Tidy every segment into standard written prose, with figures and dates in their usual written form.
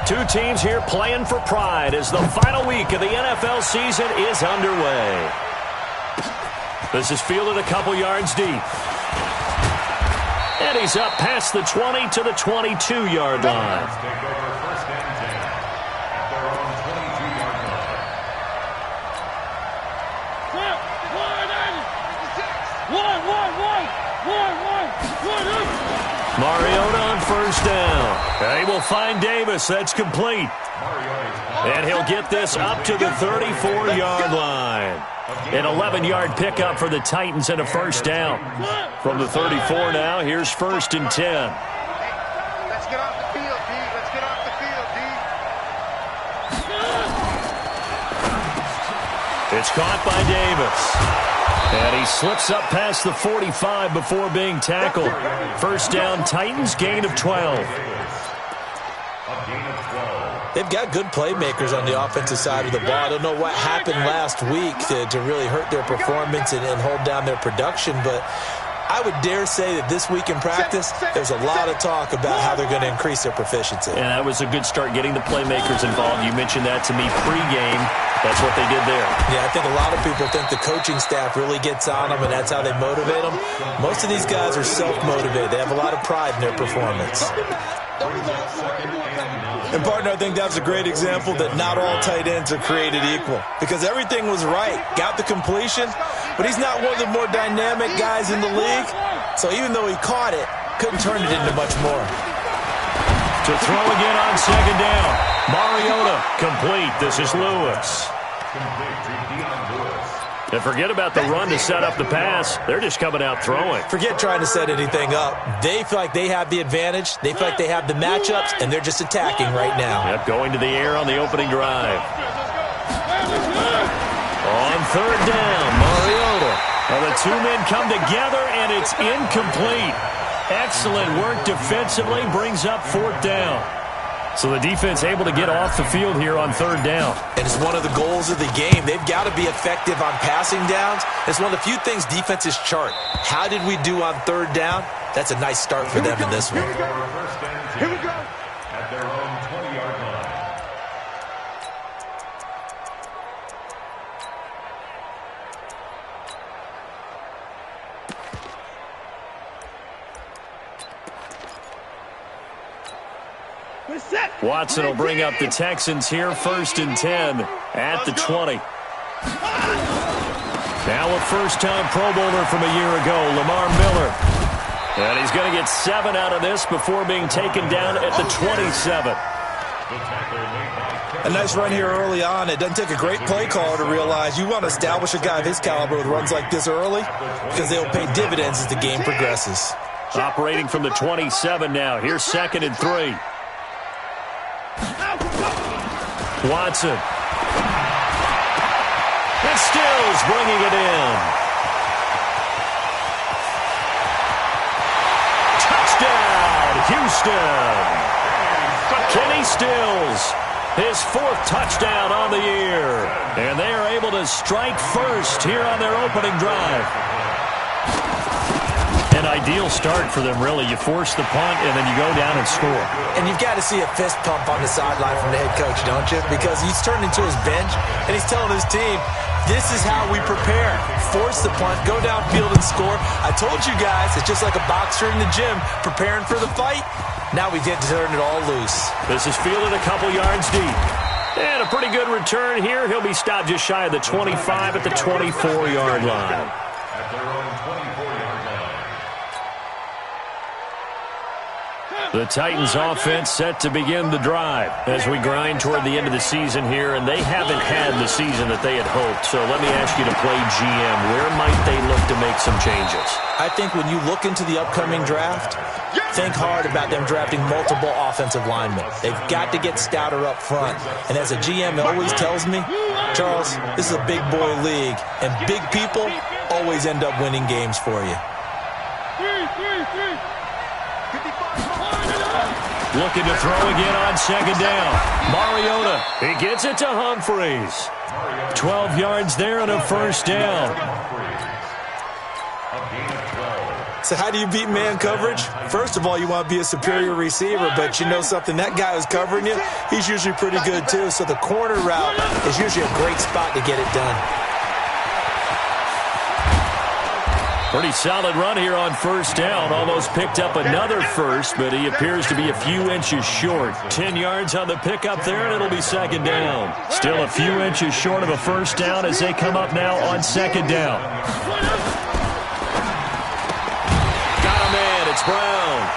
Two teams here playing for pride as the final week of the NFL season is underway. This is fielded a couple yards deep. And he's up past the 20 to the 22-yard line. Mariota on first down. And he will find Davis. That's complete. And he'll get this up to the 34-yard line. An 11-yard pickup for the Titans and a first down. From the 34 now, here's 1st and 10. Let's get off the field, D. Let's get off the field, D. It's caught by Davis. And he slips up past the 45 before being tackled. First down, Titans, gain of 12. They've got good playmakers on the offensive side of the ball. I don't know what happened last week to really hurt their performance and hold down their production, but I would dare say that this week in practice, there's a lot of talk about how they're going to increase their proficiency. And that was a good start, getting the playmakers involved. You mentioned that to me pregame. That's what they did there. Yeah, I think a lot of people think the coaching staff really gets on them, and that's how they motivate them. Most of these guys are self-motivated. They have a lot of pride in their performance. And, partner, I think that's a great example that not all tight ends are created equal, because everything was right. Got the completion, but he's not one of the more dynamic guys in the league. So even though he caught it, couldn't turn it into much more. To throw again on second down. Mariota complete. This is Lewis. And forget about the run to set up the pass. They're just coming out throwing. Forget trying to set anything up. They feel like they have the advantage. They feel like they have the matchups, and they're just attacking right now. Yep, going to the air on the opening drive. On third down, Mariota. Well, the two men come together, and it's incomplete. Excellent work defensively, brings up 4th down. So the defense able to get off the field here on 3rd down. And it's one of the goals of the game. They've got to be effective on passing downs. It's one of the few things defenses chart. How did we do on 3rd down? That's a nice start for them in this one. Here we go. At their own 20-yard line. Watson will bring up the Texans here, 1st and 10 at the 20. Now a first-time Pro Bowler from a year ago, Lamar Miller. And he's going to get 7 out of this before being taken down at the 27. A nice run here early on. It doesn't take a great play caller to realize you want to establish a guy of his caliber with runs like this early, because they'll pay dividends as the game progresses. Operating from the 27 now. Here's 2nd and 3. Watson. And Stills bringing it in. Touchdown, Houston. Kenny Stills, his 4th touchdown on the year. And they are able to strike first here on their opening drive. An ideal start for them, really. You force the punt, and then you go down and score. And you've got to see a fist pump on the sideline from the head coach, don't you? Because he's turned into his bench, and he's telling his team, this is how we prepare. Force the punt, go downfield and score. I told you guys, it's just like a boxer in the gym preparing for the fight. Now we get to turn it all loose. This is fielded a couple yards deep. And a pretty good return here. He'll be stopped just shy of the 25 at the 24-yard line. At their own 24-yard line. The Titans offense set to begin the drive as we grind toward the end of the season here, and they haven't had the season that they had hoped. So let me ask you to play GM. Where might they look to make some changes? I think when you look into the upcoming draft, think hard about them drafting multiple offensive linemen. They've got to get stouter up front. And as a GM always tells me, Charles, this is a big boy league, and big people always end up winning games for you. Looking to throw again on 2nd down. Mariota, he gets it to Humphreys. 12 yards there and a first down. A gain of 12. So how do you beat man coverage? First of all, you want to be a superior receiver, but you know something, that guy who's covering you, he's usually pretty good too. So the corner route is usually a great spot to get it done. Pretty solid run here on first down. Almost picked up another first, but he appears to be a few inches short. 10 yards on the pickup there, and it'll be second down. Still a few inches short of a first down as they come up now on second down. Got a man. It's Brown.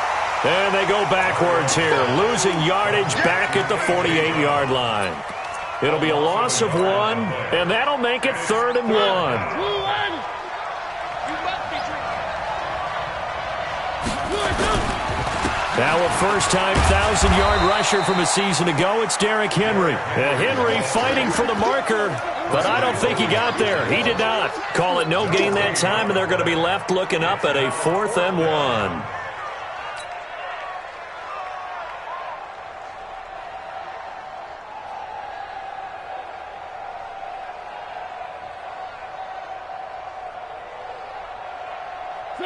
And they go backwards here, losing yardage back at the 48-yard line. It'll be a loss of 1, and that'll make it 3rd and 1. Now a first-time 1,000-yard rusher from a season ago, it's Derrick Henry. Henry fighting for the marker, but I don't think he got there. He did not. Call it no gain that time, and they're going to be left looking up at a 4th and 1.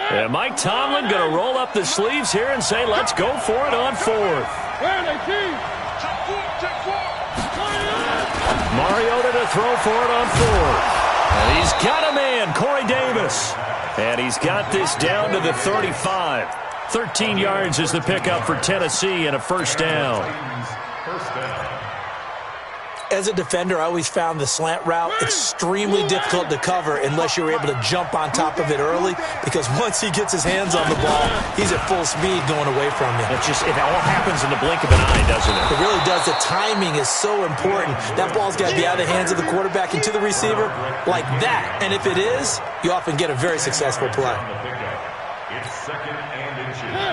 And Mike Tomlin going to roll up the sleeves here and say, let's go for it on 4th. Mariota to throw for it on 4th. And he's got a man, Corey Davis. And he's got this down to the 35. 13 yards is the pickup for Tennessee and a first down. As a defender, I always found the slant route extremely difficult to cover unless you're able to jump on top of it early, because once he gets his hands on the ball, he's at full speed going away from you. It all happens in the blink of an eye, doesn't it? It really does. The timing is so important. That ball's got to be out of the hands of the quarterback and to the receiver like that. And if it is, you often get a very successful play.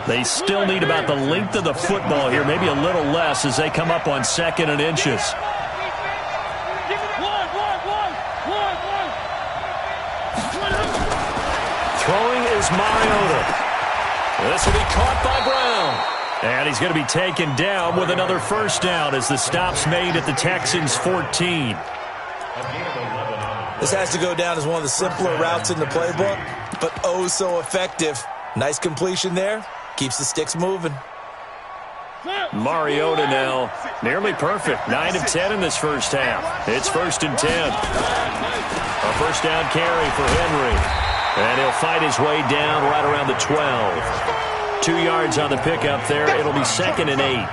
They still need about the length of the football here, maybe a little less as they come up on 2nd and inches. Throwing is Mariota. This will be caught by Brown. And he's going to be taken down with another first down as the stop's made at the Texans' 14. This has to go down as one of the simpler routes in the playbook, but oh so effective. Nice completion there. Keeps the sticks moving. Mariota now nearly perfect. 9 of 10 in this first half. It's 1st and 10. A first down carry for Henry. And he'll fight his way down right around the 12. 2 yards on the pickup there. It'll be 2nd and 8.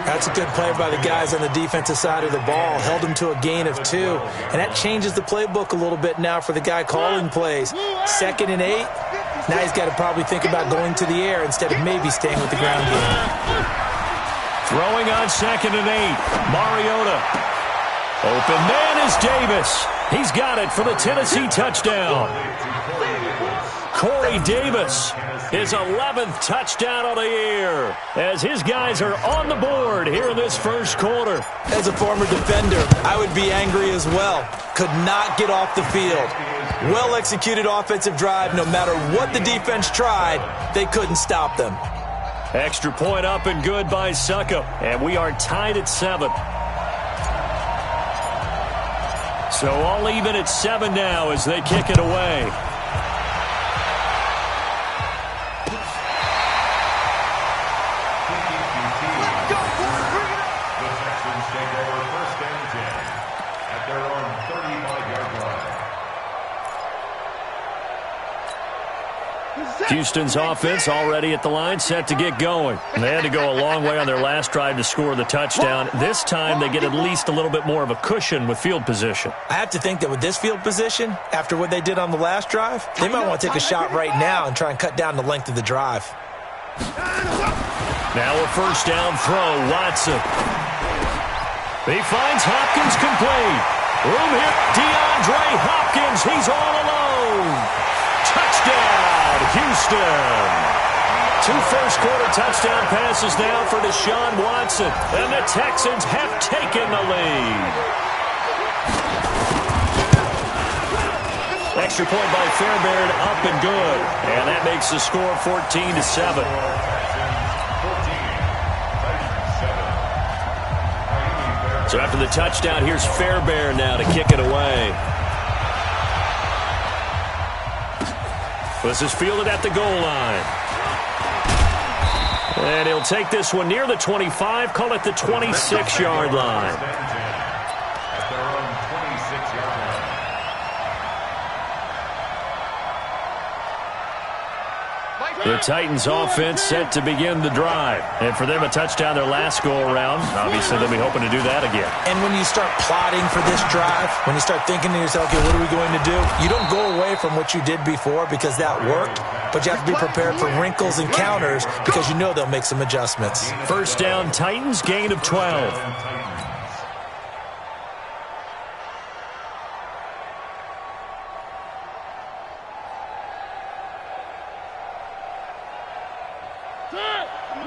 That's a good play by the guys on the defensive side of the ball. Held him to a gain of 2. And that changes the playbook a little bit now for the guy calling plays. 2nd and 8. Now he's got to probably think about going to the air instead of maybe staying with the ground game. Throwing on 2nd and 8. Mariota. Open man is Davis. He's got it for the Tennessee touchdown. Corey Davis, his 11th touchdown of the year, as his guys are on the board here in this first quarter. As a former defender, I would be angry as well. Could not get off the field. Well-executed offensive drive. No matter what the defense tried, they couldn't stop them. Extra point up and good by Suckup, and we are tied at 7. So all even at 7 now as they kick it away. Houston's offense already at the line, set to get going. And they had to go a long way on their last drive to score the touchdown. This time they get at least a little bit more of a cushion with field position. I have to think that with this field position, after what they did on the last drive, they might want to take a shot right now and try and cut down the length of the drive. Now a first down throw, Watson. He finds Hopkins complete. Room here, DeAndre Hopkins, he's all alone. Touchdown, Houston. 2 first-quarter touchdown passes now for Deshaun Watson. And the Texans have taken the lead. Extra point by Fairbairn, up and good. And that makes the score 14-7. So after the touchdown, here's Fairbairn now to kick it away. This is fielded at the goal line. And he'll take this one near the 25, call it the 26-yard line. At their own 26-yard line. The Titans offense set to begin the drive. And for them, a touchdown their last go-around. Obviously, they'll be hoping to do that again. And when you start plotting for this drive, when you start thinking to yourself, okay, what are we going to do? You don't go away from what you did before because that worked, but you have to be prepared for wrinkles and counters because you know they'll make some adjustments. First down, Titans, gain of 12.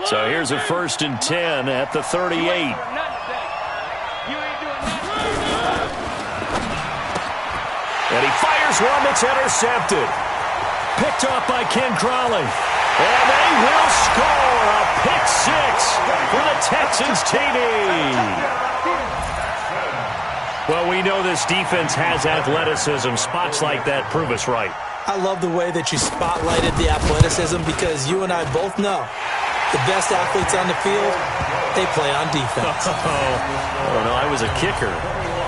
So here's a 1st and 10 at the 38. And he fires one that's intercepted. Picked off by Ken Crawley. And they will score a pick six for the Texans TD. Well, we know this defense has athleticism. Spots like that prove us right. I love the way that you spotlighted the athleticism because you and I both know the best athletes on the field, they play on defense. Oh, no, I was a kicker.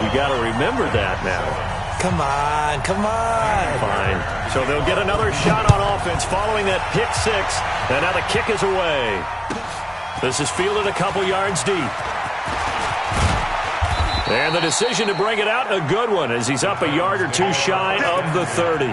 You got to remember that now. Come on, come on. Fine. So they'll get another shot on offense following that pick six. And now the kick is away. This is fielded a couple yards deep. And the decision to bring it out, a good one, as he's up a yard or two shy of the 30.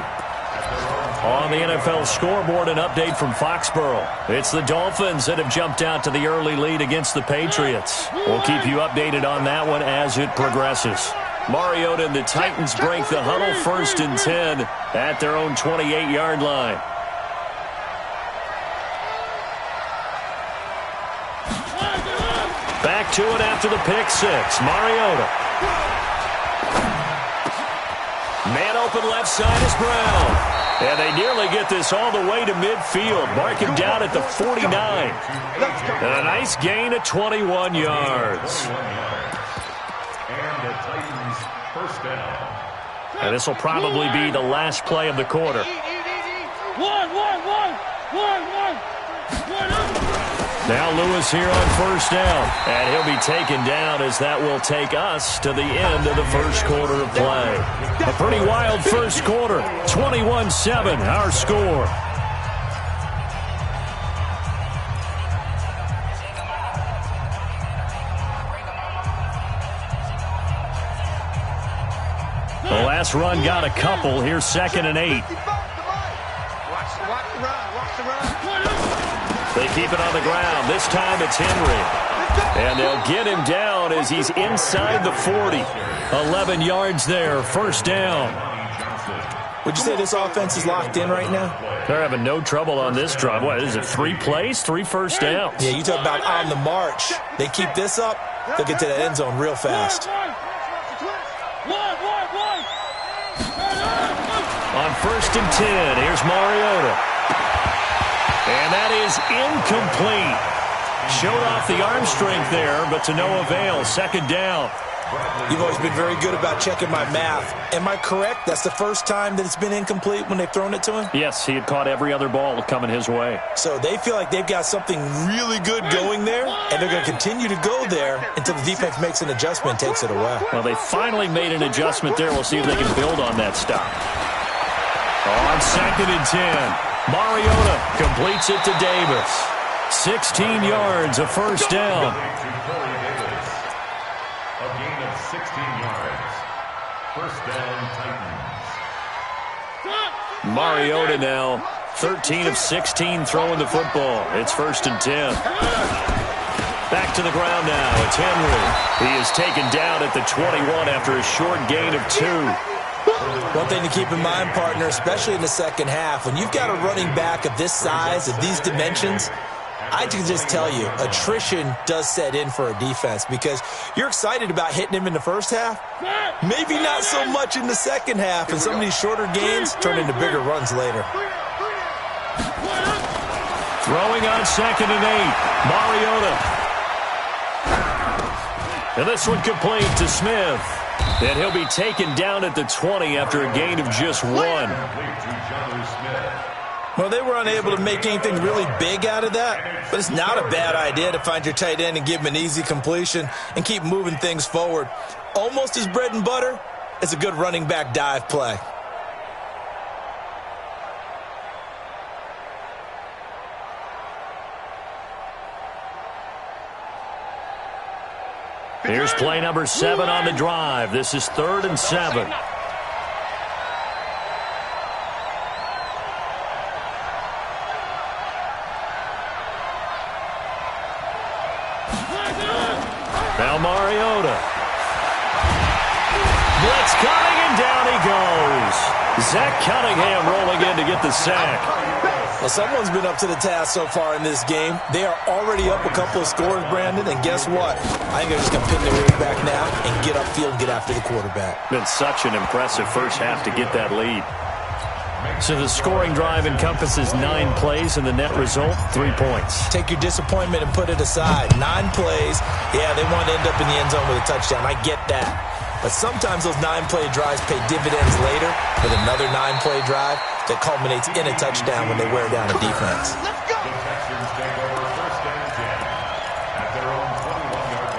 On the NFL scoreboard, an update from Foxborough. It's the Dolphins that have jumped out to the early lead against the Patriots. We'll keep you updated on that one as it progresses. Mariota and the Titans break the huddle, 1st and 10 at their own 28-yard line. Back to it after the pick six. Mariota. Man open left side is Brown. And they nearly get this all the way to midfield. Mark him down at the 49. And a nice gain of 21 yards. And the Titans first down. And this will probably be the last play of the quarter. Now Lewis here on 1st down. And he'll be taken down as that will take us to the end of the first quarter of play. A pretty wild first quarter. 21-7, our score. The last run got a couple. Here's 2nd and 8. Watch the run. Watch the run. They keep it on the ground. This time it's Henry. And they'll get him down as he's inside the 40. 11 yards there. 1st down. Would you say this offense is locked in right now? They're having no trouble on this drive. What is it, 3 plays, 3 first downs? Yeah, you talk about on the march. They keep this up, they'll get to that end zone real fast. On 1st and 10, here's Mariota. And that is incomplete. Showed off the arm strength there, but to no avail. 2nd down. You've always been very good about checking my math. Am I correct? That's the first time that it's been incomplete when they've thrown it to him? Yes, he had caught every other ball coming his way. So they feel like they've got something really good going there, and they're going to continue to go there until the defense makes an adjustment and takes it away. Well, they finally made an adjustment there. We'll see if they can build on that stop. On 2nd and 10. Mariota completes it to Davis. 16 yards, a 1st down. A gain of 16 yards. 1st down, Titans. Mariota now, 13 of 16 throwing the football. It's 1st and 10. Back to the ground now. It's Henry. He is taken down at the 21 after a short gain of 2. One thing to keep in mind, partner, especially in the second half, when you've got a running back of this size, of these dimensions, I can just tell you, attrition does set in for a defense because you're excited about hitting him in the first half. Maybe not so much in the second half, and some of these shorter gains turn into bigger runs later. Throwing on 2nd and 8, Mariota. And this one complete to Smith. And he'll be taken down at the 20 after a gain of just 1. Well, they were unable to make anything really big out of that, but it's not a bad idea to find your tight end and give him an easy completion and keep moving things forward. Almost his bread and butter is a good running back dive play. Here's play number 7 on the drive. This is 3rd and 7. Now Mariota. Blitz coming, and down he goes. Zach Cunningham rolling in to get the sack. Well, someone's been up to the task so far in this game. They are already up a couple of scores, Brandon, and guess what? I think they're just going to pin their ears back now and get upfield and get after the quarterback. Been such an impressive first half to get that lead. So the scoring drive encompasses 9 plays, and the net result, 3 points. Take your disappointment and put it aside. 9 plays. Yeah, they want to end up in the end zone with a touchdown. I get that. But sometimes those 9-play drives pay dividends later with another 9-play drive that culminates in a touchdown when they wear down a defense. Let's go. The Texans take over 1st and 10 at their own 21-yard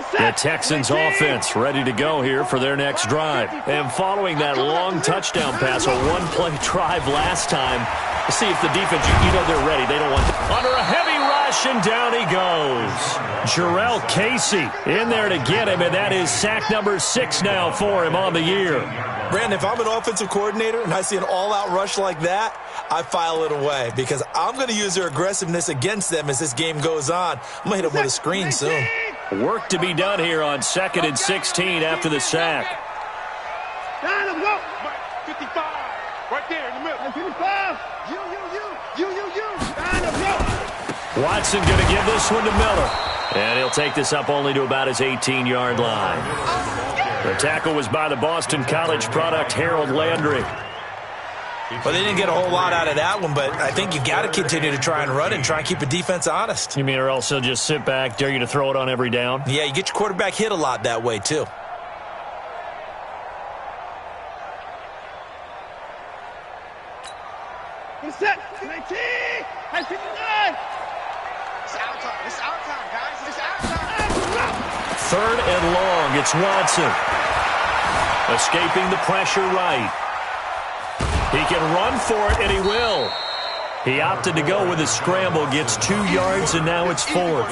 line. The Texans offense ready to go here for their next drive. And following that long touchdown pass, a 1-play drive last time, see if the defense, you know they're ready. They don't want under a heavy rush, and down he goes. Jarrell Casey in there to get him, and that is sack number 6 now for him on the year. Brandon, if I'm an offensive coordinator and I see an all-out rush like that, I file it away because I'm going to use their aggressiveness against them as this game goes on. I'm going to hit them with a screen soon. Work to be done here on 2nd and 16 after the sack. 55. Right there in the middle. 55. You. Watson going to give this one to Miller. And he'll take this up only to about his 18-yard line. The tackle was by the Boston College product, Harold Landry. Well, they didn't get a whole lot out of that one, but I think you got to continue to try and run and try and keep the defense honest. You mean or else he'll just sit back, dare you to throw it on every down? Yeah, you get your quarterback hit a lot that way, too. Set. 19. 59. It's our time. It's our time, guys. It's our time. 3rd and long. It's Watson. Escaping the pressure right. He can run for it, and he will. He opted to go with a scramble, gets 2 yards, and now it's 4th.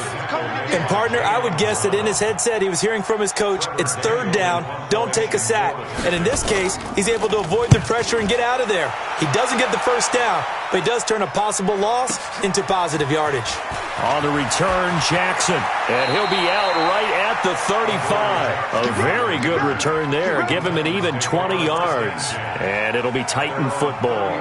And, partner, I would guess that in his headset he was hearing from his coach, it's 3rd down, don't take a sack. And in this case, he's able to avoid the pressure and get out of there. He doesn't get the first down, but he does turn a possible loss into positive yardage. On the return, Jackson. And he'll be out right at the 35. A very good return there. Give him an even 20 yards. And it'll be Titan football.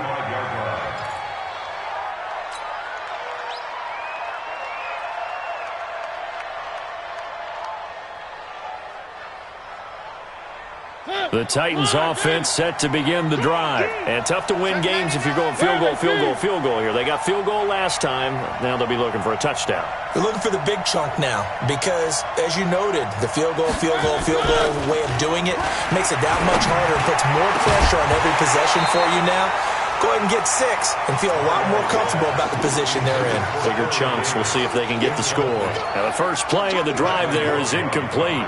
The Titans offense set to begin the drive. And tough to win games if you're going field goal here. They got field goal last time. Now they'll be looking for a touchdown. They're looking for the big chunk now because, as you noted, the field goal way of doing it makes it that much harder and puts more pressure on every possession for you now. Go ahead and get 6 and feel a lot more comfortable about the position they're in. Bigger chunks. We'll see if they can get the score. Now the first play of the drive there is incomplete.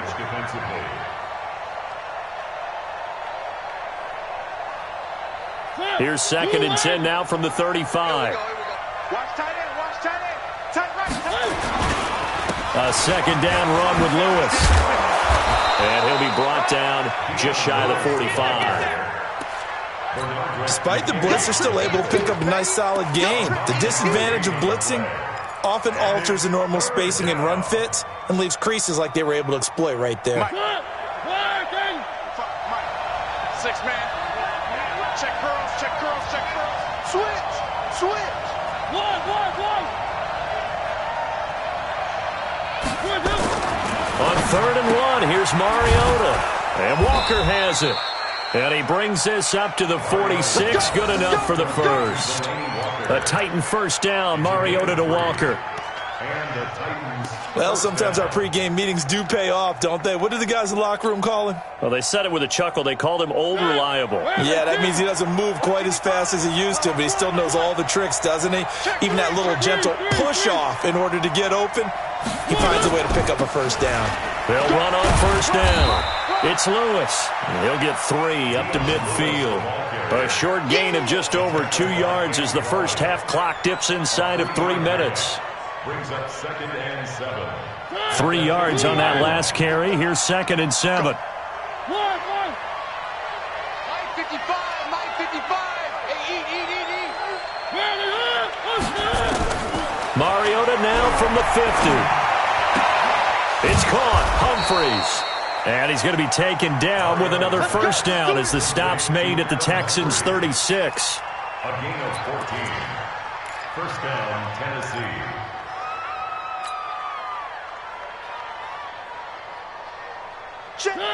Here's 2nd and 10 now from the 35. Watch tight end. Watch tight end. Tight right. A 2nd down run with Lewis. And he'll be brought down just shy of the 45. Despite the blitz, they're still able to pick up a nice, solid gain. The disadvantage of blitzing often alters the normal spacing and run fits and leaves creases like they were able to exploit right there. Mike. 6-man. Check curls. Switch. One. On 3rd and 1, here's Mariota. And Walker has it. And he brings this up to the 46. Good enough for the first. A Titan first down. Mariota to Walker. the Titans. Well, sometimes our pregame meetings do pay off, don't they? What did the guys in the locker room call him? Well, they said it with a chuckle. They called him Old Reliable. Yeah, that means he doesn't move quite as fast as he used to, but he still knows all the tricks, doesn't he? Even that little gentle push-off in order to get open, he finds a way to pick up a first down. They'll run on first down. It's Lewis. He'll get 3 up to midfield. A short gain of just over 2 yards as the first half clock dips inside of 3 minutes. Brings up 2nd and 7. 3 yards on that last carry. Here's 2nd and 7. My 55, my 55. Hey, eat. Mariota now from the 50. It's caught. Humphreys. And he's going to be taken down with another first down as the stop's made at the Texans' 36. A gain of 14. First down, Tennessee.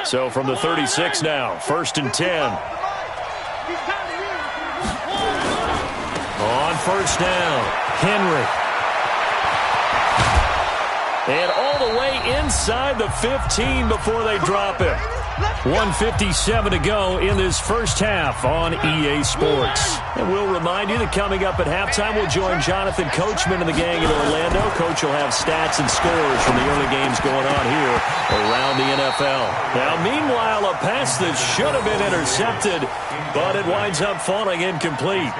So from the 36 now, 1st and 10. On first down, Henry. And all the way inside the 15 before they drop it. 1:57 to go in this first half on EA Sports. And we'll remind you that coming up at halftime, we'll join Jonathan Coachman and the gang in Orlando. Coach will have stats and scores from the early games going on here around the NFL. Now, meanwhile, a pass that should have been intercepted, but it winds up falling incomplete.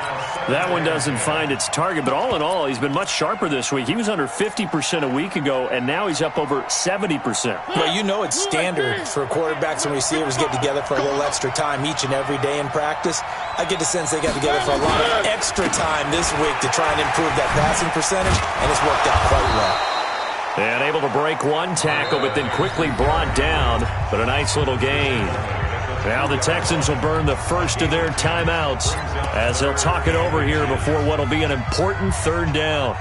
That one doesn't find its target, but all in all, he's been much sharper this week. He was under 50% a week ago, and now he's up over 70%. Well, you know it's standard for quarterbacks and receivers get together for a little extra time each and every day in practice. I get the sense they got together for a lot of extra time this week to try and improve that passing percentage, and it's worked out quite well. And able to break one tackle, but then quickly brought down, but a nice little gain. Now the Texans will burn the first of their timeouts as they'll talk it over here before what will be an important 3rd down.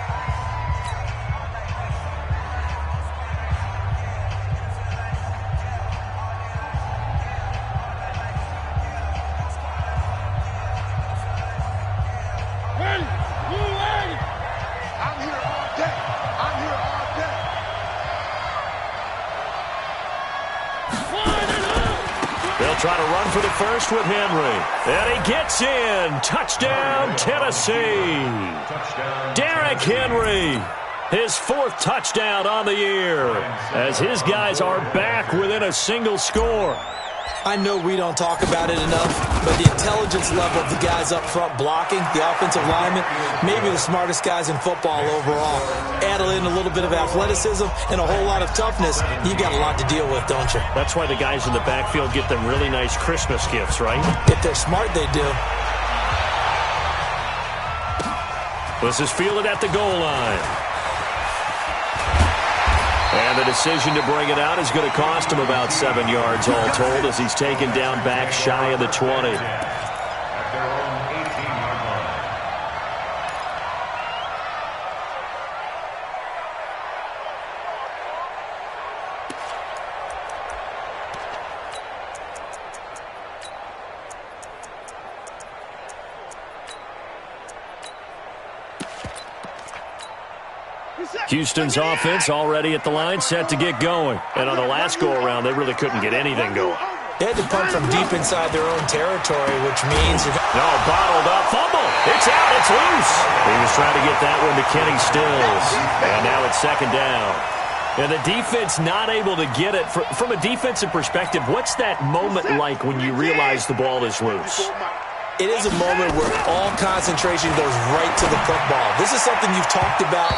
Try to run for the first with Henry. And he gets in. Touchdown, Tennessee. Derrick Henry. His 4th touchdown on the year as his guys are back within a single score. I know we don't talk about it enough, but the intelligence level of the guys up front blocking, the offensive linemen, maybe the smartest guys in football overall. Add in a little bit of athleticism and a whole lot of toughness, you got a lot to deal with, don't you? That's why the guys in the backfield get them really nice Christmas gifts, right? If they're smart, they do. This is fielded at the goal line. And the decision to bring it out is going to cost him about 7 yards all told as he's taken down back shy of the 20. At their own 18-yard line. Houston's offense already at the line, set to get going. And on the last go-around, they really couldn't get anything going. They had to punt from deep inside their own territory, which means... No, bottled up. Fumble. It's out. It's loose. He was trying to get that one to Kenny Stills. And now it's 2nd down. And the defense not able to get it. From a defensive perspective, what's that moment like when you realize the ball is loose? It is a moment where all concentration goes right to the football. This is something you've talked about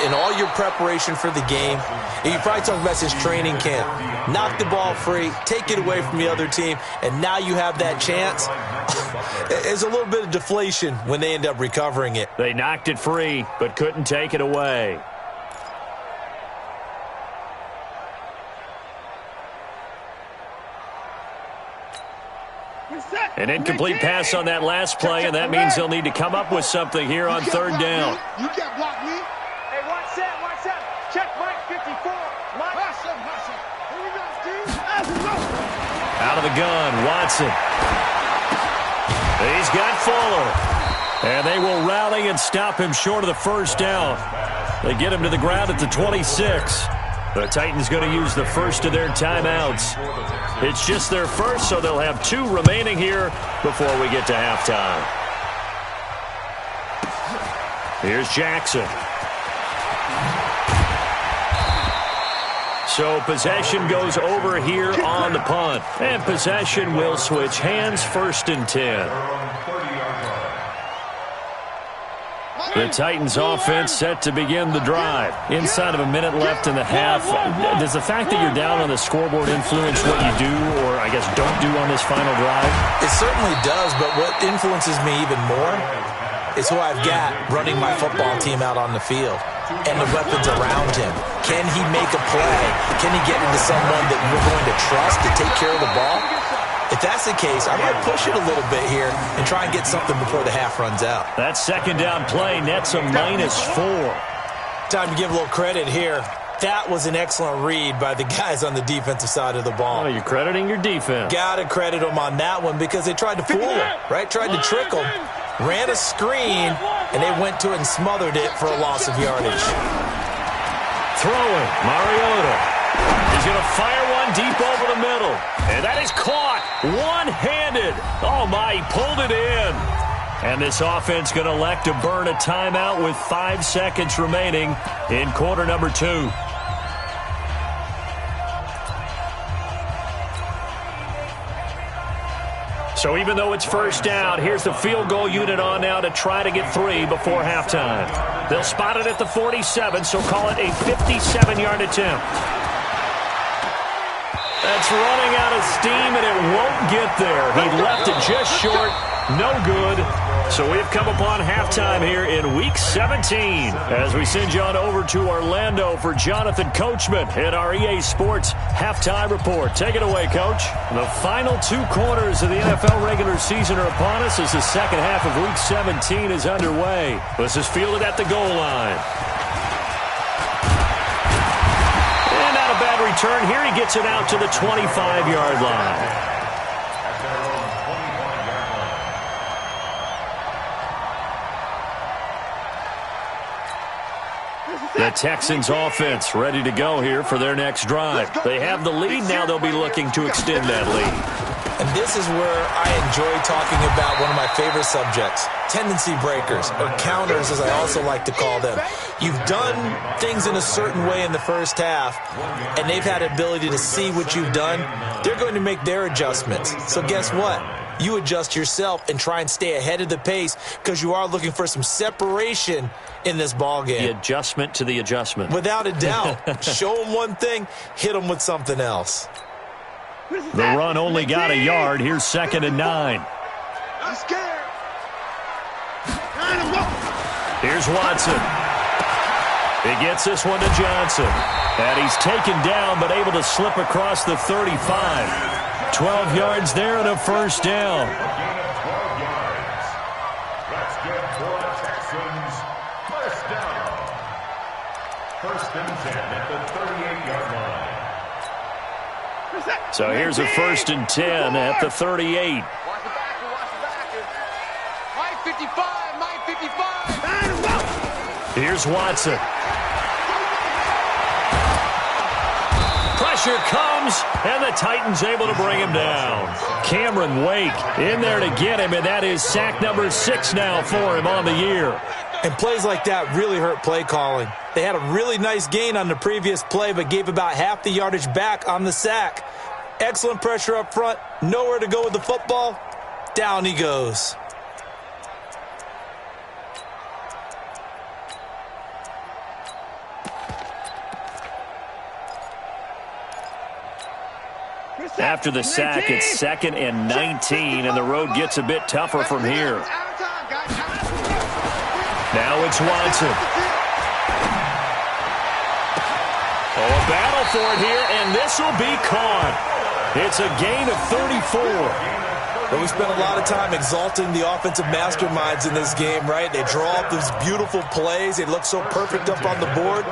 in all your preparation for the game. And you probably talked about since training camp. Knock the ball free, take it away from the other team, and now you have that chance. There's a little bit of deflation when they end up recovering it. They knocked it free, but couldn't take it away. An incomplete pass on that last play, and that means they'll need to come up with something here on 3rd down. You can't block me. Hey, watch that. Check Mike 54. Watson. Here we go, Steve. Out of the gun, Watson. He's got Fuller. And they will rally and stop him short of the first down. They get him to the ground at the 26. The Titans going to use the first of their timeouts. It's just their first, so they'll have 2 remaining here before we get to halftime. Here's Jackson. So possession goes over here on the punt. And possession will switch hands, 1st and 10. The Titans offense set to begin the drive. Inside of a minute left in the half. Does the fact that you're down on the scoreboard influence what you do, or I guess don't do on this final drive? It certainly does, but what influences me even more is who I've got running my football team out on the field and the weapons around him. Can he make a play? Can he get into someone that we're going to trust to take care of the ball? If that's the case, I might push it a little bit here and try and get something before the half runs out. That second down play nets a -4. Time to give a little credit here. That was an excellent read by the guys on the defensive side of the ball. Oh, you're crediting your defense. Got to credit them on that one because they tried to fool him, right? Tried to trick him. Ran a screen, and they went to it and smothered it for a loss of yardage. Throwing, Mariota. He's going to fire one deep over the middle. And that is caught one-handed. Oh, my, he pulled it in. And this offense going to elect to burn a timeout with 5 seconds remaining in quarter number 2. So even though it's first down, here's the field goal unit on now to try to get 3 before halftime. They'll spot it at the 47, so call it a 57-yard attempt. That's running out of steam, and it won't get there. He left it just short. No good. So we've come upon halftime here in Week 17 as we send you on over to Orlando for Jonathan Coachman at our EA Sports Halftime Report. Take it away, Coach. The final 2 quarters of the NFL regular season are upon us as the second half of Week 17 is underway. This is fielded at the goal line. And not a bad return here. He gets it out to the 25-yard line. The Texans offense ready to go here for their next drive. They have the lead. Now they'll be looking to extend that lead. And this is where I enjoy talking about one of my favorite subjects, tendency breakers, or counters as I also like to call them. You've done things in a certain way in the first half, and they've had the ability to see what you've done. They're going to make their adjustments. So guess what? You adjust yourself and try and stay ahead of the pace because you are looking for some separation in this ballgame. The adjustment to the adjustment. Without a doubt. Show them one thing, hit them with something else. The run only got a yard. Here's 2nd and 9. I'm scared. Here's Watson. He gets this one to Johnson. And he's taken down but able to slip across the 35. 12 yards there and a first down. That's good for the Texans. First down. 1st and 10 at the 38-yard line. So here's a 1st and 10 at the 38. Watch the backer, watch the backer. Mike 55, Mike 55. Here's Watson. Pressure comes, and the Titans able to bring him down. Cameron Wake in there to get him, and that is sack number 6 now for him on the year. And plays like that really hurt play calling. They had a really nice gain on the previous play, but gave about half the yardage back on the sack. Excellent pressure up front. Nowhere to go with the football. Down he goes. After the sack, it's 2nd and 19, and the road gets a bit tougher from here. Now it's Watson. Oh, a battle for it here, and this will be caught. It's a gain of 34. But we spent a lot of time exalting the offensive masterminds in this game, right? They draw up these beautiful plays. They look so perfect up on the board.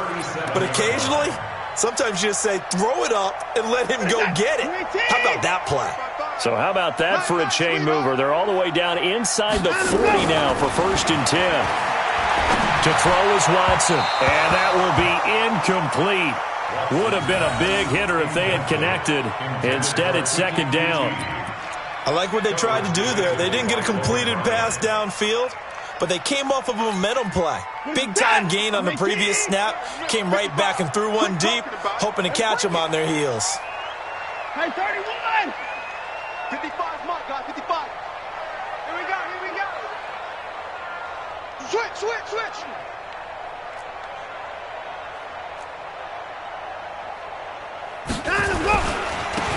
But occasionally, sometimes you just say, throw it up and let him go get it. How about that play? So how about that for a chain mover? They're all the way down inside the 40 now for 1st and 10. To throw is Watson, and that will be incomplete. Would have been a big hitter if they had connected. Instead, it's second down. I like what they tried to do there. They didn't get a completed pass downfield, but they came off of a momentum play. Big-time gain on the previous snap. Came right back and threw one deep, hoping to catch them on their heels. Hey, 31! 55 mark, guys, 55. Here we go, here we go. Switch.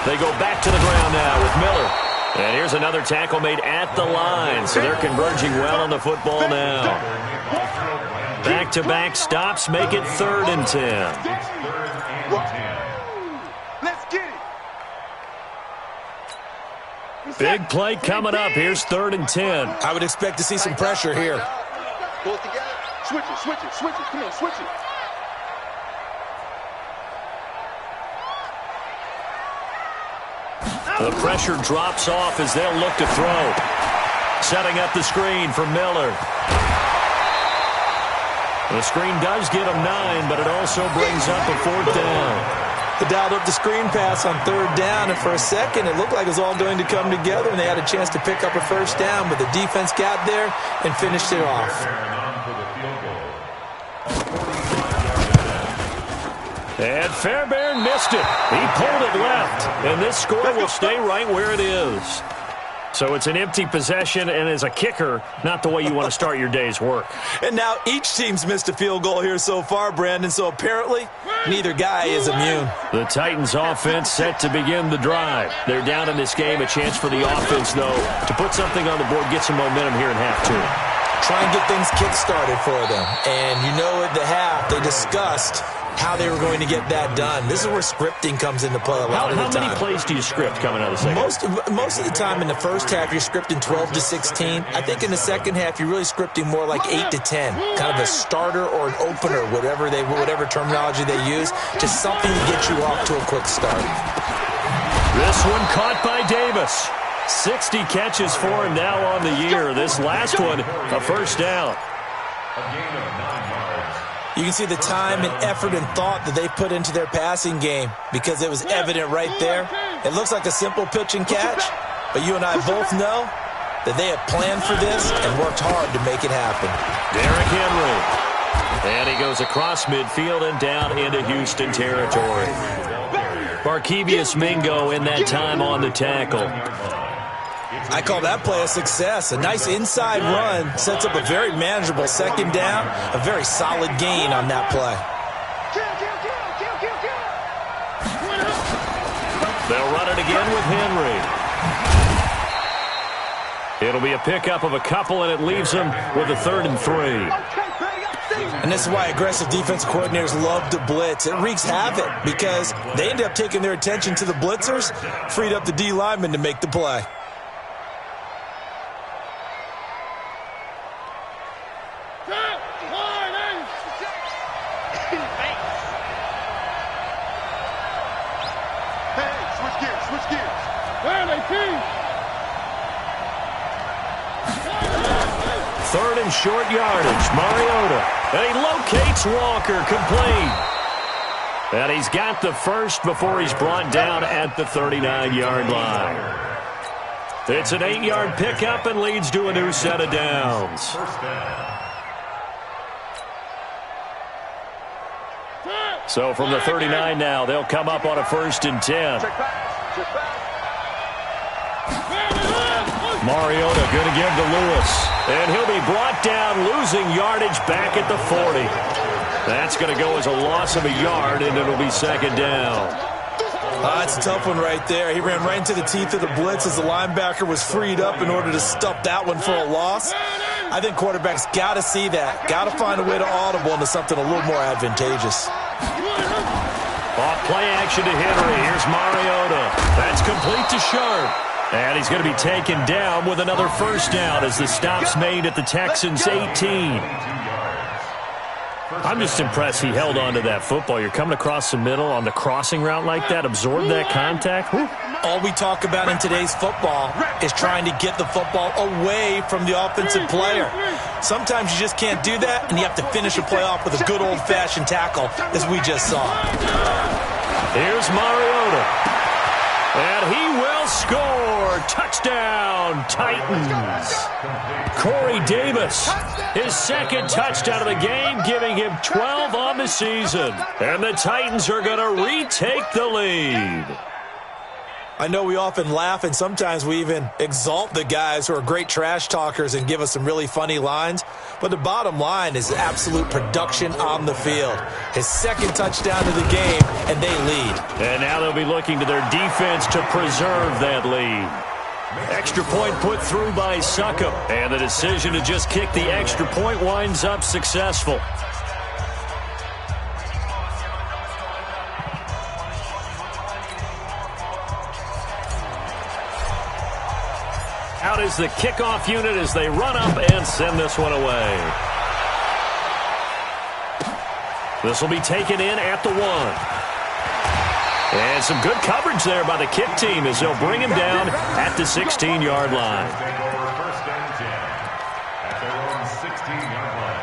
They go back to the ground now with Miller. And here's another tackle made at the line, so they're converging well on the football now. Back-to-back stops make it 3rd and 10. Let's get it. Big play coming up. Here's 3rd and 10. I would expect to see some pressure here. Pull it together. Switch it. Come on, switch it. The pressure drops off as they'll look to throw. Setting up the screen for Miller. The screen does give him 9, but it also brings up a 4th down. They dialed up the screen pass on 3rd down, and for a second it looked like it was all going to come together, and they had a chance to pick up a 1st down, but the defense got there and finished it off. And Fairbairn missed it. He pulled it left, and this score will stay right where it is. So it's an empty possession, and as a kicker, not the way you want to start your day's work. And now each team's missed a field goal here so far, Brandon, so apparently neither guy is immune. The Titans offense set to begin the drive. They're down in this game. A chance for the offense, though, to put something on the board, get some momentum here in half 2. Try and get things kick-started for them. And you know at the half, they discussed how they were going to get that done. This is where scripting comes into play a lot of the time. How many plays do you script coming out of the second? Most of the time in the first half, you're scripting 12 to 16. I think in the second half, you're really scripting more like 8 to 10. Kind of a starter or an opener, whatever terminology they use, just something to get you off to a quick start. This one caught by Davis. 60 catches for him now on the year. This last one, a 1st down. A gain of 9 yards. You can see the time and effort and thought that they put into their passing game because it was evident right there. It looks like a simple pitch and catch, but you and I both know that they have planned for this and worked hard to make it happen. Derrick Henry. And he goes across midfield and down into Houston territory. Barkevius Mingo in that time on the tackle. I call that play a success. A nice inside run sets up a very manageable 2nd down. A very solid gain on that play. They'll run it again with Henry. It'll be a pickup of a couple, and it leaves them with a 3rd and 3. And this is why aggressive defense coordinators love to blitz. It wreaks havoc because they end up taking their attention to the blitzers, freed up the D lineman to make the play. Third and short yardage. Mariota. And he locates Walker, complete. And he's got the first before he's brought down at the 39-yard line. It's an 8-yard pickup and leads to a new set of downs. So from the 39 now, they'll come up on a 1st and 10. Mariota going to give to Lewis. And he'll be brought down, losing yardage back at the 40. That's going to go as a loss of a yard, and it'll be 2nd down. That's a tough one right there. He ran right into the teeth of the blitz as the linebacker was freed up in order to stuff that one for a loss. I think quarterbacks got to see that. Got to find a way to audible into something a little more advantageous. Off play action to Henry. Here's Mariota. That's complete to Sharp. And he's going to be taken down with another 1st down as the stop's made at the Texans' 18. I'm just impressed he held on to that football. You're coming across the middle on the crossing route like that, absorb that contact. Whew. All we talk about in today's football is trying to get the football away from the offensive player. Sometimes you just can't do that, and you have to finish a play off with a good old-fashioned tackle, as we just saw. Here's Mariota. And he will score. Touchdown, Titans. Corey Davis, his second touchdown of the game, giving him 12 on the season. And the Titans are going to retake the lead. I know we often laugh, and sometimes we even exalt the guys who are great trash talkers and give us some really funny lines. But the bottom line is absolute production on the field. His second touchdown of the game, and they lead. And now they'll be looking to their defense to preserve that lead. Extra point put through by Succop. And the decision to just kick the extra point winds up successful. Out is the kickoff unit as they run up and send this one away. This will be taken in at the 1. And some good coverage there by the kick team as they'll bring him down at the 16-yard line. First and 10 at their own 16-yard line.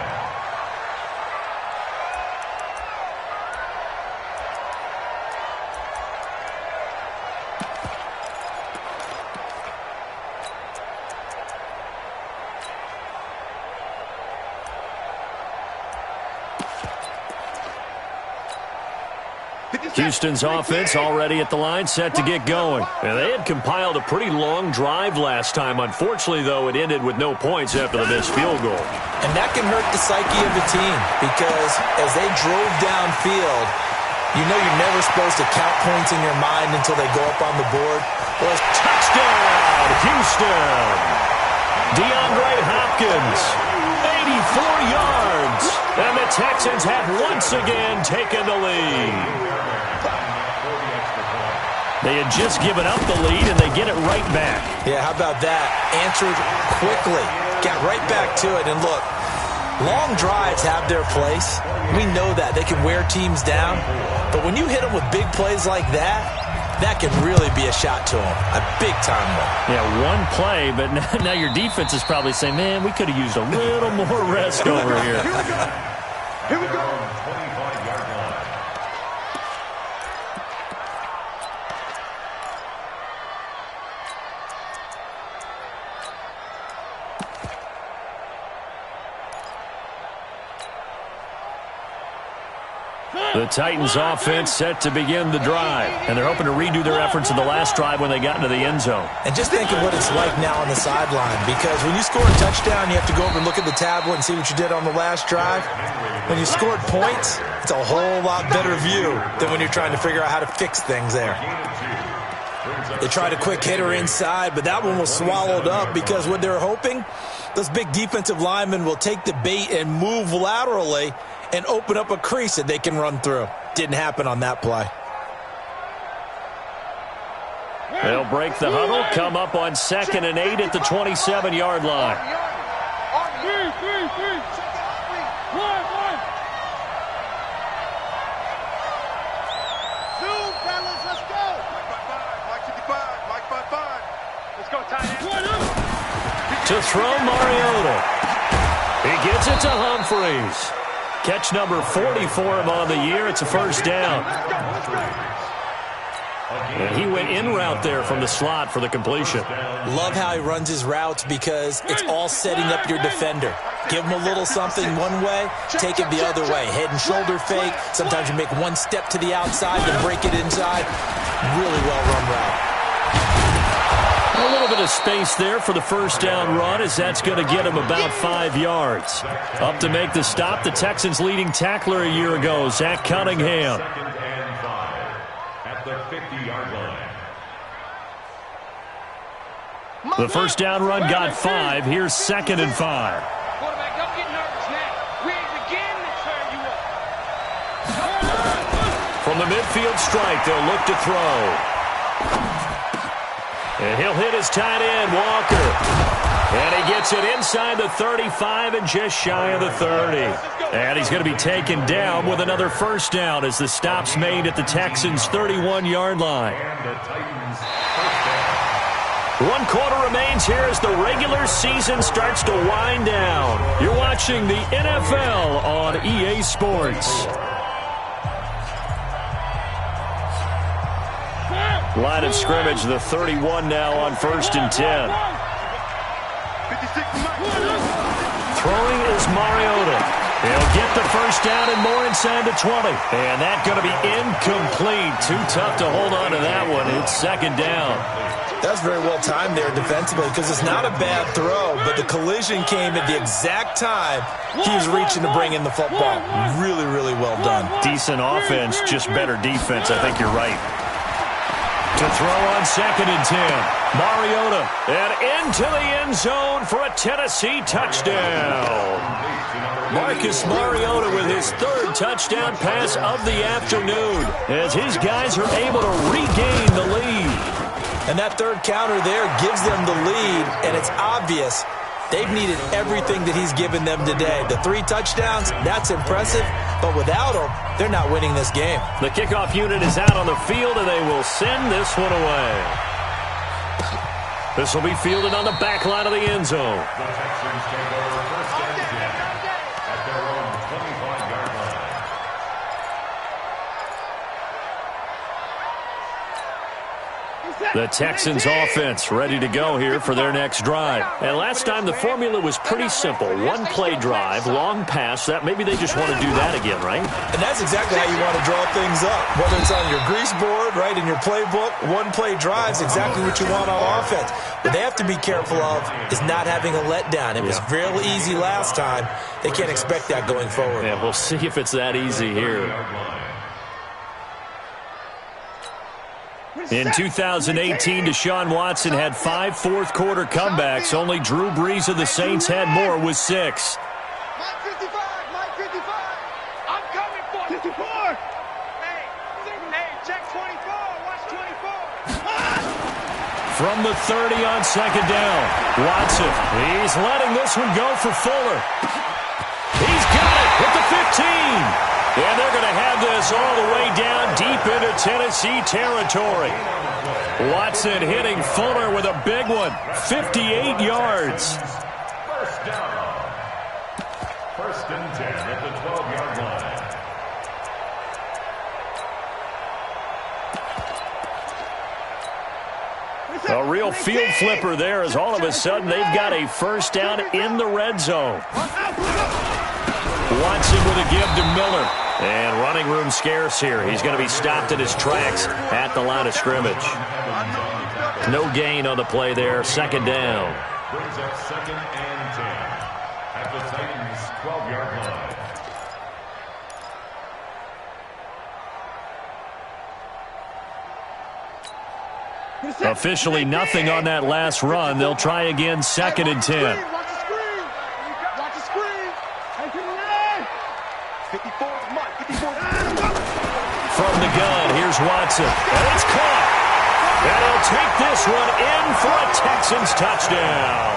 Houston's offense already at the line, set to get going. And they had compiled a pretty long drive last time. Unfortunately, though, it ended with no points after the missed field goal. And that can hurt the psyche of the team because as they drove downfield, you know you're never supposed to count points in your mind until they go up on the board. Well, touchdown, Houston! DeAndre Hopkins, 84 yards. And the Texans have once again taken the lead. They had just given up the lead, and they get it right back. Yeah, how about that? Answered quickly. Got right back to it. And look, long drives have their place. We know that. They can wear teams down. But when you hit them with big plays like that, that can really be a shot to them. A big-time one. Yeah, one play, but now your defense is probably saying, man, we could have used a little more rest over here. Here we go. 25-yard line. The Titans offense set to begin the drive, and they're hoping to redo their efforts in the last drive when they got into the end zone. And just think of what it's like now on the sideline, because when you score a touchdown, you have to go over and look at the tablet and see what you did on the last drive. When you scored points, it's a whole lot better view than when you're trying to figure out how to fix things there. They tried a quick hitter inside, but that one was swallowed up because what they're hoping, those big defensive linemen will take the bait and move laterally and open up a crease that they can run through. Didn't happen on that play. They'll break the huddle, come up on 2nd and 8 at the 27-yard line. Zoom, fellas, let's go. Mike 55, Mike 55. Let's go, tight end. To throw Mariota. He gets it to Humphreys. Catch number 40 for him on the year. It's a first down. And he went in route there from the slot for the completion. Love how he runs his routes because it's all setting up your defender. Give him a little something one way, take it the other way. Head and shoulder fake. Sometimes you make one step to the outside, then break it inside. Really well-run route. A little bit of space there for the first down run as that's going to get him about 5 yards. Up to make the stop, the Texans' leading tackler a year ago, Zach Cunningham. 2nd and 5 at the 50-yard line. The first down run got 5. Here's 2nd and 5. Quarterback, don't get nervous now. We ain't beginning to turn you up. From the midfield strike, they'll look to throw. And he'll hit his tight end, Walker. And he gets it inside the 35 and just shy of the 30. And he's going to be taken down with another first down as the stop's made at the Texans' 31-yard line. 1 quarter remains here as the regular season starts to wind down. You're watching the NFL on EA Sports. Line of scrimmage, the 31 now on 1st and 10. Throwing is Mariota. He'll get the first down and more inside the 20. And that's going to be incomplete. Too tough to hold on to that one. It's 2nd down. That's very well timed there defensively because it's not a bad throw, but the collision came at the exact time he was reaching to bring in the football. Really, really well done. Decent offense, just better defense. I think you're right. To throw on 2nd and 10. Mariota, and into the end zone for a Tennessee touchdown. Marcus Mariota with his 3rd touchdown pass of the afternoon as his guys are able to regain the lead. And that 3rd counter there gives them the lead, and it's obvious they've needed everything that he's given them today. The 3 touchdowns, that's impressive, but without him, they're not winning this game. The kickoff unit is out on the field, and they will send this one away. This will be fielded on the back line of the end zone. The Texans take over 1st and 10 at their own 25-yard line. The Texans offense ready to go here for their next drive. And last time the formula was pretty simple. 1-play drive, long pass. That maybe they just want to do that again, right? And that's exactly how you want to draw things up. Whether it's on your grease board, right, in your playbook, 1-play drives exactly what you want on offense. What they have to be careful of is not having a letdown. It was real easy last time. They can't expect that going forward. Yeah, we'll see if it's that easy here. In 2018, Deshaun Watson had 5 fourth-quarter comebacks. Only Drew Brees of the Saints had more with 6. Mike 55, Mike 55. I'm coming for 54. Hey, check 24. Watch 24. From the 30 on 2nd down. Watson, he's letting this one go for Fuller. He's got it at the 15. And they're going to have this all the way down deep into Tennessee territory. Watson hitting Fuller with a big one. 58 yards. First down. 1st and 10 at the 12-yard line. A real field flipper there as all of a sudden they've got a first down in the red zone. Watson with a give to Miller. And running room scarce here. He's going to be stopped in his tracks at the line of scrimmage. No gain on the play there. 2nd down. Brings up 2nd and 10 at the Titans' 12-yard line. Officially nothing on that last run. They'll try again 2nd and 10. Watch the screen. Watch the screen. 54, Mike. 54. From the gun, here's Watson. And it's caught. And he'll take this one in for a Texans touchdown.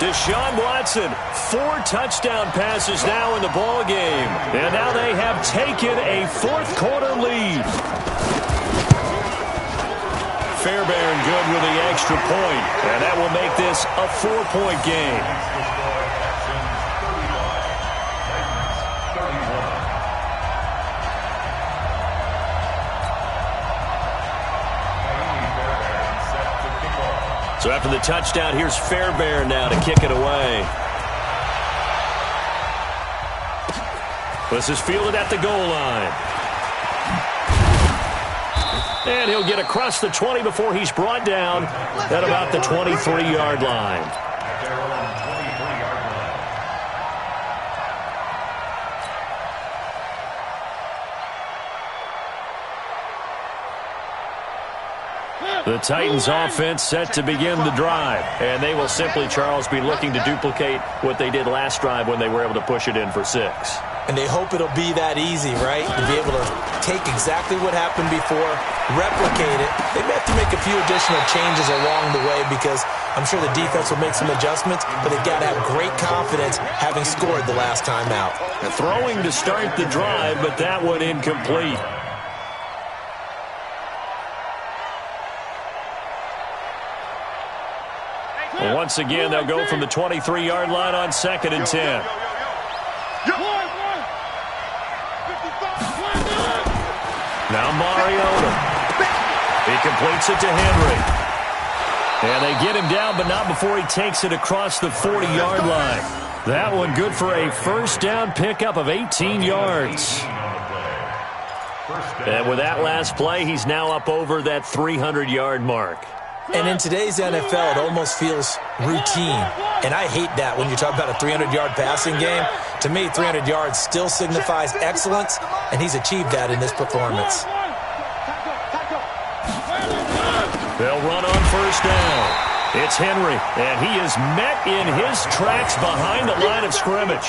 Deshaun Watson, 4 touchdown passes now in the ball game. And now they have taken a 4th-quarter lead. Fairbairn good with the extra point. And that will make this a 4-point game. So after the touchdown, here's Fairbairn now to kick it away. This is fielded at the goal line. And he'll get across the 20 before he's brought down at about the 23-yard line. The Titans offense set to begin the drive. And they will simply, Charles, be looking to duplicate what they did last drive when they were able to push it in for 6. And they hope it'll be that easy, right? To be able to take exactly what happened before, replicate it. They may have to make a few additional changes along the way because I'm sure the defense will make some adjustments, but they've got to have great confidence having scored the last time out. Throwing to start the drive, but that one incomplete. Well, once again, they'll go from the 23-yard line on 2nd and 10. Now Mariota. He completes it to Henry. And they get him down, but not before he takes it across the 40-yard line. That one good for a first down pickup of 18 yards. And with that last play, he's now up over that 300-yard mark. And in today's NFL, it almost feels routine. And I hate that when you talk about a 300-yard passing game. To me, 300 yards still signifies excellence, and he's achieved that in this performance. They'll run on first down. It's Henry, and he is met in his tracks behind the line of scrimmage.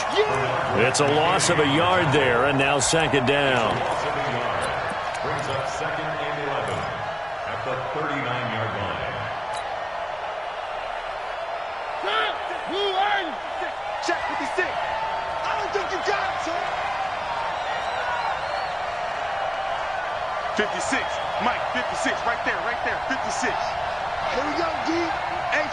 It's a loss of a yard there, and now 2nd down. Brings up 2nd and 11 at the 39-yard line. Check 56. I don't think you got it, sir. 56. Mike, 56. Right there, 56. Here we go, D. Hey, it's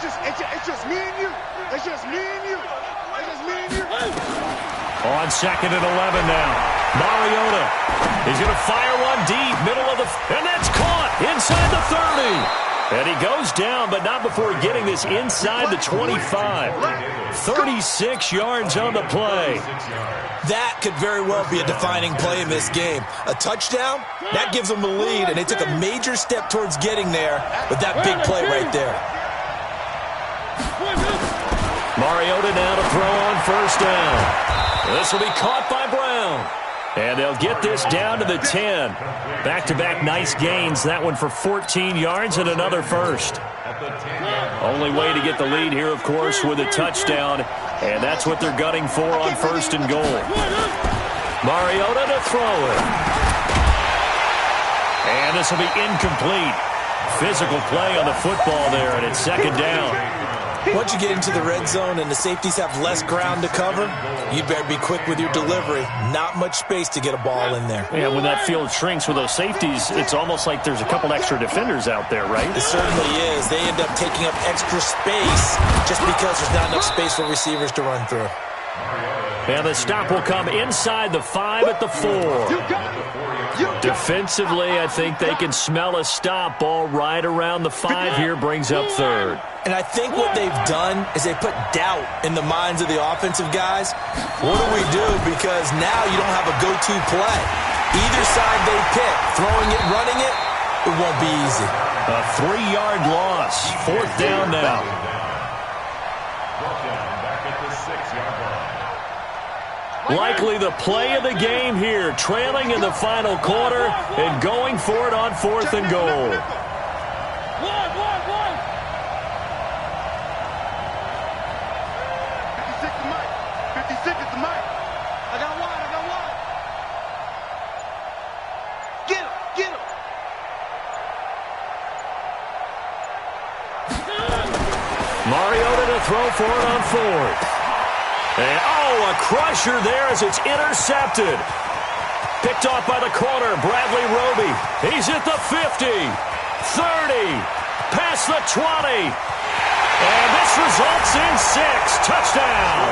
just me and you. It's just me and you. It's just me and you. On 2nd and 11 now. Mariota. He's going to fire one deep, middle of the... And that's caught inside the 30. And he goes down, but not before getting this inside the 25. 36 yards on the play. That could very well be a defining play in this game. A touchdown, that gives them the lead, and they took a major step towards getting there with that big play right there. Mariota now to throw on first down. This will be caught by Brown. And they'll get this down to the 10. Back-to-back nice gains. That one for 14 yards and another first. Only way to get the lead here, of course, with a touchdown. And that's what they're gunning for on 1st and goal. Mariota to throw it. And this will be incomplete. Physical play on the football there, and it's 2nd down. Once you get into the red zone and the safeties have less ground to cover, you better be quick with your delivery. Not much space to get a ball in there. And when that field shrinks with those safeties, it's almost like there's a couple extra defenders out there, right? It certainly is. They end up taking up extra space just because there's not enough space for receivers to run through. And the stop will come inside the 5 at the 4. Defensively, I think they can smell a stop. Ball right around the 5 here, brings up 3rd. And I think what they've done is they put doubt in the minds of the offensive guys. What do we do? Because now you don't have a go-to play. Either side they pick, throwing it, running it, it won't be easy. A 3-yard loss. 4th down now. Likely the play of the game here, trailing in the final quarter and going for it on 4th and goal. 56 is the mic. I got one. Get him. Mariota to throw for it on 4th. And, a crusher there as it's intercepted. Picked off by the corner, Bradley Roby. He's at the 50, 30, past the 20. And this results in 6. Touchdown.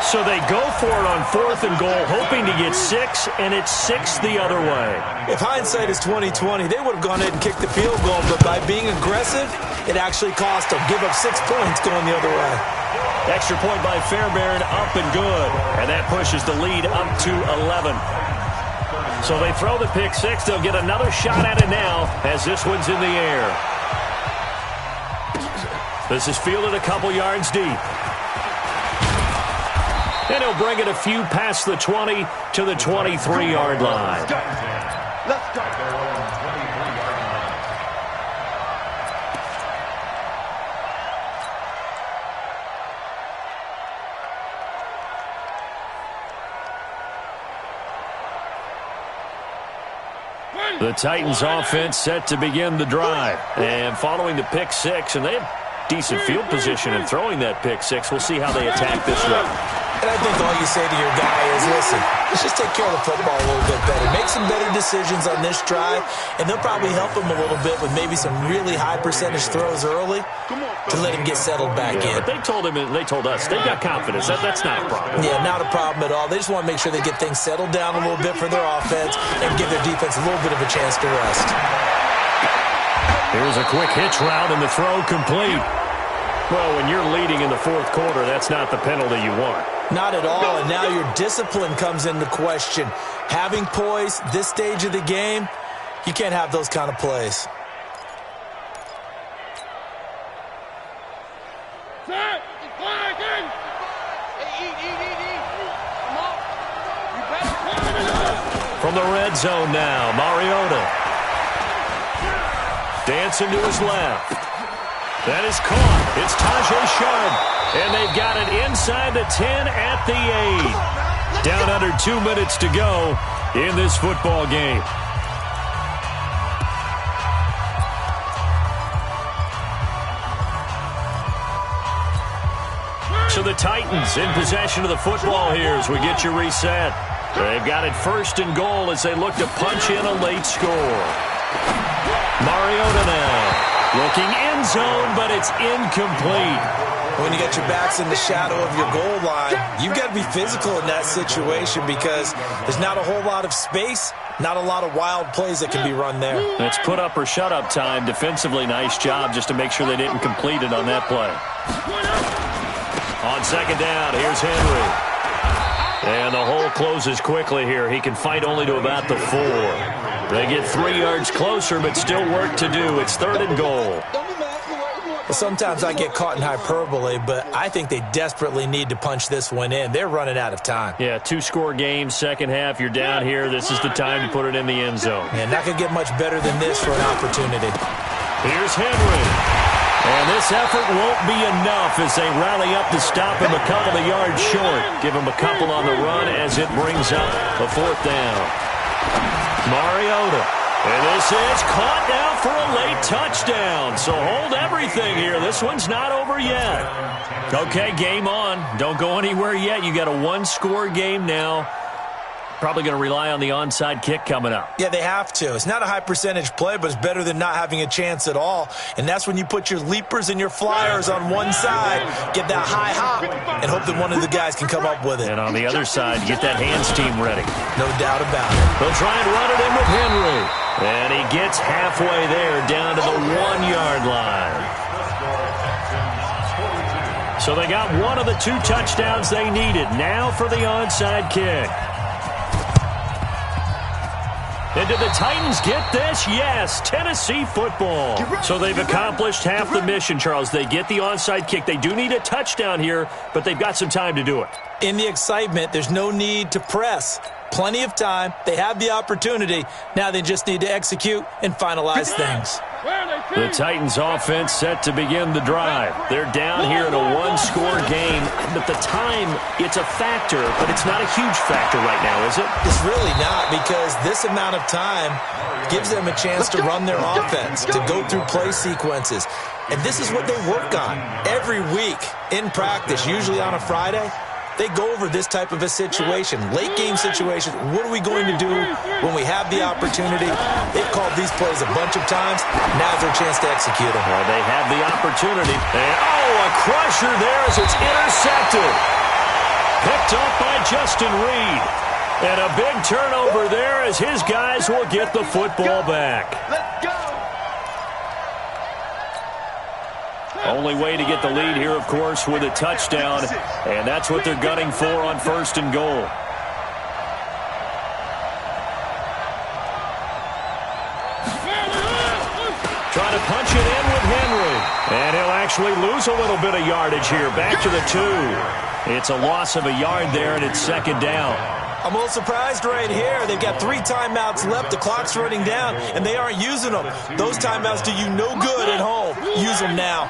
So they go for it on 4th and goal, hoping to get 6, and it's 6 the other way. If hindsight is 20/20, they would have gone ahead and kicked the field goal, but by being aggressive, it actually cost them. Give up 6 points going the other way. Extra point by Fairbairn, up and good. And that pushes the lead up to 11. So they throw the pick 6. They'll get another shot at it now as this one's in the air. This is fielded a couple yards deep. And he'll bring it a few past the 20 to the 23-yard line. Let's go. The Titans offense set to begin the drive. And following the pick six, and they have decent field position in throwing that pick six. We'll see how they attack this one. And I think all you say to your guy is, listen, let's just take care of the football a little bit better. Make some better decisions on this drive, and they'll probably help him a little bit with maybe some really high percentage throws early to let him get settled back in. But they told him, and they told us, they've got confidence. That's not a problem. Yeah, not a problem at all. They just want to make sure they get things settled down a little bit for their offense and give their defense a little bit of a chance to rest. Here's a quick hitch route, and the throw complete. Well, when you're leading in the fourth quarter, that's not the penalty you want. Not at all, and now your discipline comes into question. Having poise this stage of the game, you can't have those kind of plays. From the red zone now, Mariota. Dancing to his left. That is caught. It's Tajay Sharp. And they've got it inside the 10 at the 8. Down under 2 minutes to go in this football game. So the Titans in possession of the football here as we get you reset. They've got it first and goal as they look to punch in a late score. Mariota now. Looking end zone, but it's incomplete. When you got your backs in the shadow of your goal line, you've got to be physical in that situation because there's not a whole lot of space, not a lot of wild plays that can be run there. It's put up or shut up time. Defensively, nice job just to make sure they didn't complete it on that play. On second down, here's Henry. And the hole closes quickly here. He can fight only to about the 4. They get 3 yards closer, but still work to do. It's third and goal. Well, sometimes I get caught in hyperbole, but I think they desperately need to punch this one in. They're running out of time. Yeah, 2-score game, second half. You're down here. This is the time to put it in the end zone. And not going to get much better than this for an opportunity. Here's Henry. And this effort won't be enough as they rally up to stop him a couple of yards short. Give him a couple on the run as it brings up a fourth down. Mariota. And this is caught now for a late touchdown. So hold everything here. This one's not over yet. Okay, game on. Don't go anywhere yet. You got a 1-score game now. Probably going to rely on the onside kick coming up. Yeah, they have to. It's not a high percentage play, but it's better than not having a chance at all. And that's when you put your leapers and your flyers on one side, get that high hop, and hope that one of the guys can come up with it. And on the other side, get that hands team ready. No doubt about it. They'll try and run it in with Henry. And he gets halfway there, down to the 1-yard line. So they got one of the 2 touchdowns they needed. Now for the onside kick. And did the Titans get this? Yes, Tennessee football. So they've accomplished half the mission, Charles. They get the onside kick. They do need a touchdown here, but they've got some time to do it. In the excitement, there's no need to press. Plenty of time. They have the opportunity. Now they just need to execute and finalize things. The Titans offense set to begin the drive. They're down here in a 1-score game. But the time, it's a factor, but it's not a huge factor right now, is it? It's really not, because this amount of time gives them a chance to run their offense, to go through play sequences. And this is what they work on every week in practice, usually on a Friday. They go over this type of a situation, late game situation. What are we going to do when we have the opportunity? They've called these plays a bunch of times. Now's their chance to execute them. Well, they have the opportunity. And, a crusher there as it's intercepted. Picked up by Justin Reed. And a big turnover there as his guys will get the football back. Let's go. Only way to get the lead here, of course, with a touchdown. And that's what they're gunning for on first and goal. Trying to punch it in with Henry. And he'll actually lose a little bit of yardage here. Back to the 2. It's a loss of a yard there, and it's second down. I'm a little surprised right here. They've got 3 timeouts left. The clock's running down, and they aren't using them. Those timeouts do you no good at home. Use them now.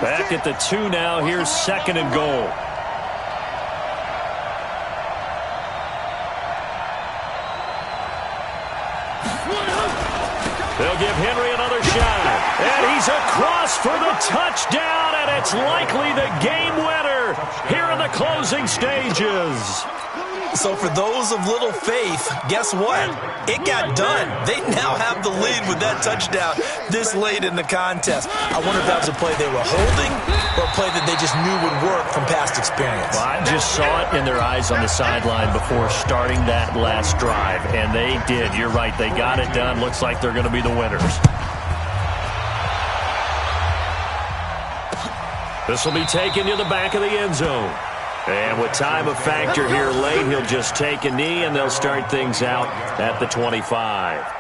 Back at the 2 now. Here's second and goal. They'll give Henry another shot. And he's across for the touchdown, and it's likely the game winner here in the closing stages. So for those of little faith, guess what? It got done. They now have the lead with that touchdown this late in the contest. I wonder if that was a play they were holding or a play that they just knew would work from past experience. Well, I just saw it in their eyes on the sideline before starting that last drive, and they did. You're right. They got it done. Looks like they're going to be the winners. This will be taken to the back of the end zone. And with time a factor here late, he'll just take a knee, and they'll start things out at the 25.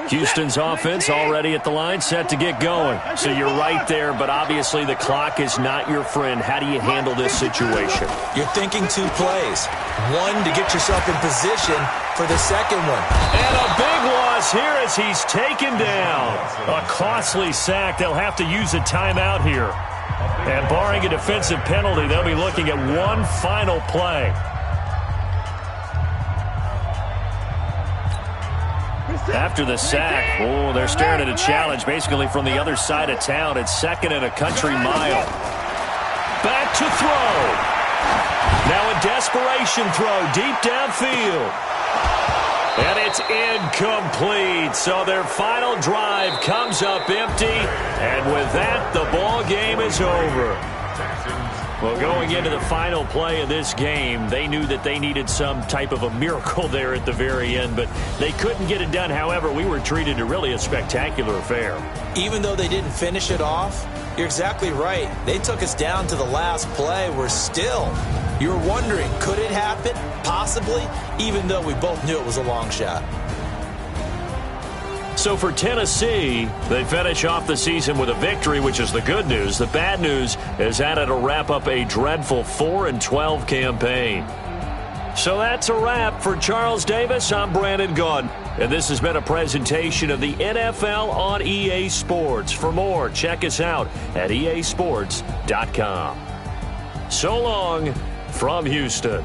Houston's offense already at the line, set to get going. So you're right there, but obviously the clock is not your friend. How do you handle this situation? You're thinking two plays. One, to get yourself in position for the second one. And a big loss here as he's taken down. A costly sack. They'll have to use a timeout here. And barring a defensive penalty, they'll be looking at one final play. After the sack, they're staring at a challenge basically from the other side of town. It's second and a country mile. Back to throw. Now a desperation throw deep downfield. And it's incomplete. So their final drive comes up empty. And with that, the ball game is over. Well, going into the final play of this game, they knew that they needed some type of a miracle there at the very end, but they couldn't get it done. However, we were treated to really a spectacular affair. Even though they didn't finish it off, you're exactly right. They took us down to the last play. You're wondering, could it happen? Possibly, even though we both knew it was a long shot. So for Tennessee, they finish off the season with a victory, which is the good news. The bad news is that it'll wrap up a dreadful 4-12 campaign. So that's a wrap for Charles Davis. I'm Brandon Gaudin, and this has been a presentation of the NFL on EA Sports. For more, check us out at easports.com. So long from Houston.